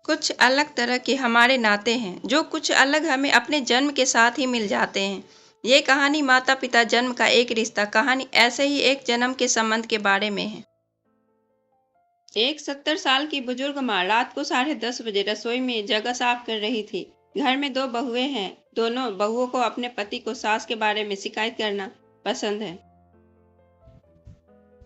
कुछ अलग तरह के हमारे नाते हैं, जो कुछ अलग हमें अपने जन्म के साथ ही मिल जाते हैं। ये कहानी माता पिता जन्म का एक रिश्ता कहानी ऐसे ही एक जन्म के संबंध के बारे में है। एक 70 साल की बुजुर्ग माँ रात को 10:30 बजे रसोई में जगह साफ कर रही थी। घर में 2 बहुएं हैं। दोनों बहुओं को अपने पति को सास के बारे में शिकायत करना पसंद है।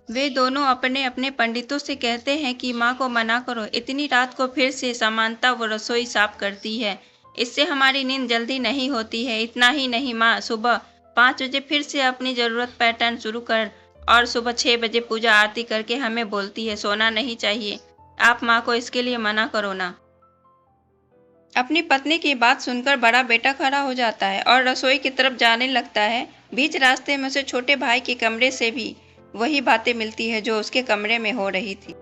वे दोनों अपने अपने पंडितों से कहते हैं कि माँ को मना करो, इतनी रात को फिर से सामान्यतः वो रसोई साफ करती है, इससे हमारी नींद जल्दी नहीं होती है। इतना ही नहीं माँ सुबह 5 बजे फिर से अपनी ज़रूरत पैटर्न शुरू कर और सुबह 6 बजे पूजा आरती करके हमें बोलती है सोना नहीं चाहिए। आप माँ को इसके लिए मना करो ना। अपनी पत्नी की बात सुनकर बड़ा बेटा खड़ा हो जाता है और रसोई की तरफ जाने लगता है। बीच रास्ते में उसे छोटे भाई के कमरे से भी वही बातें मिलती है जो उसके कमरे में हो रही थी।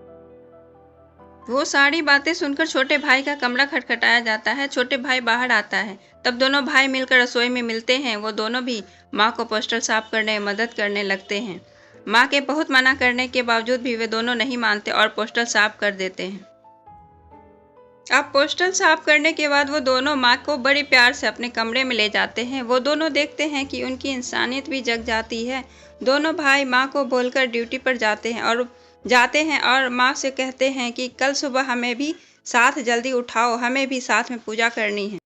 वो सारी बातें सुनकर छोटे भाई का कमरा खटखटाया जाता है। छोटे भाई बाहर आता है। तब दोनों भाई मिलकर रसोई में मिलते हैं। वो दोनों भी माँ को पोस्टर साफ करने में मदद करने लगते हैं। माँ के बहुत मना करने के बावजूद भी वे दोनों नहीं मानते और पोस्टर साफ कर देते हैं। अब पोस्टर साफ करने के बाद वो दोनों माँ को बड़े प्यार से अपने कमरे में ले जाते हैं। वो दोनों देखते हैं कि उनकी इंसानियत भी जग जाती है। दोनों भाई माँ को बोलकर ड्यूटी पर जाते हैं और माँ से कहते हैं कि कल सुबह हमें भी साथ जल्दी उठाओ, हमें भी साथ में पूजा करनी है।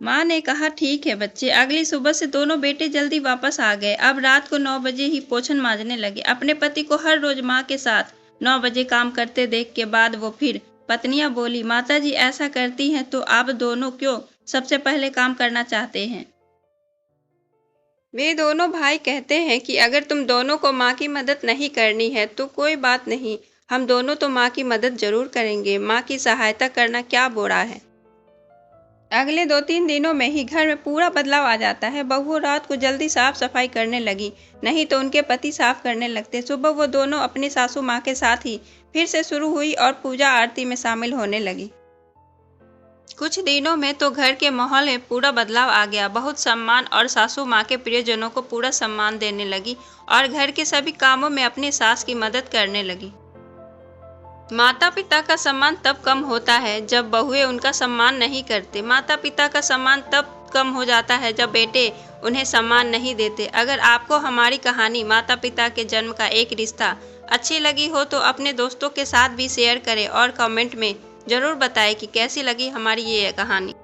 माँ ने कहा ठीक है बच्चे। अगली सुबह से दोनों बेटे जल्दी वापस आ गए। अब रात को 9 बजे ही पोछन मांजने लगे। अपने पति को हर रोज माँ के साथ 9 बजे काम करते देख के बाद वो फिर पत्नियां बोली, माताजी ऐसा करती हैं तो आप दोनों क्यों सबसे पहले काम करना चाहते हैं? वे दोनों भाई कहते हैं कि अगर तुम दोनों को माँ की मदद नहीं करनी है तो कोई बात नहीं, हम दोनों तो माँ की मदद जरूर करेंगे। माँ की सहायता करना क्या बुरा है। अगले 2-3 दिनों में ही घर में पूरा बदलाव आ जाता है। बहुओं रात को जल्दी साफ सफाई करने लगी, नहीं तो उनके पति साफ करने लगते। सुबह वो दोनों अपनी सासू माँ के साथ ही फिर से शुरू हुई और पूजा आरती में शामिल होने लगी। कुछ दिनों में तो घर के माहौल में पूरा बदलाव आ गया। बहुत सम्मान और सासू माँ के प्रियजनों को पूरा सम्मान देने लगी और घर के सभी कामों में अपनी सास की मदद करने लगी। माता पिता का सम्मान तब कम होता है जब बहुएं उनका सम्मान नहीं करते। माता पिता का सम्मान तब कम हो जाता है जब बेटे उन्हें सम्मान नहीं देते। अगर आपको हमारी कहानी माता पिता के जन्म का एक रिश्ता अच्छी लगी हो तो अपने दोस्तों के साथ भी शेयर करें और कमेंट में ज़रूर बताएं कि कैसी लगी हमारी ये कहानी।